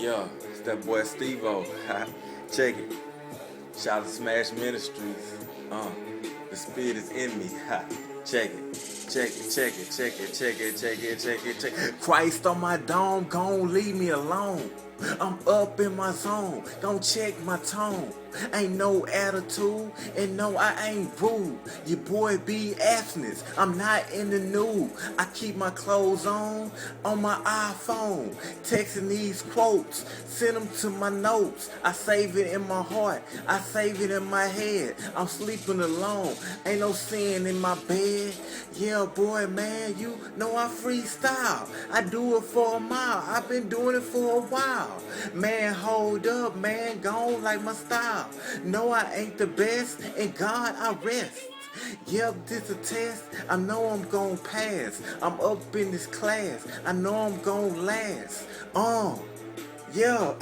Yo, it's that boy Steve-O. Check it. Shout out to Smash Ministries. The spirit is in me. Check it. Check it, check it, check it, check it, check it, check it, check it. Christ on my dome, gon' leave me alone. I'm up in my zone, don't check my tone. Ain't no attitude, and no, I ain't rude. Your boy be abstinence, I'm not in the nude. I keep my clothes on my iPhone. Texting these quotes, send them to my notes. I save it in my heart, I save it in my head. I'm sleeping alone, ain't no sin in my bed. Yeah, boy, man, you know I freestyle. I do it for a mile, I've been doing it for a while. Man, hold up, man, gone like my style. No, I ain't the best, and God, I rest. Yep, this a test, I know I'm gon' pass. I'm up in this class, I know I'm gon' last. Yeah.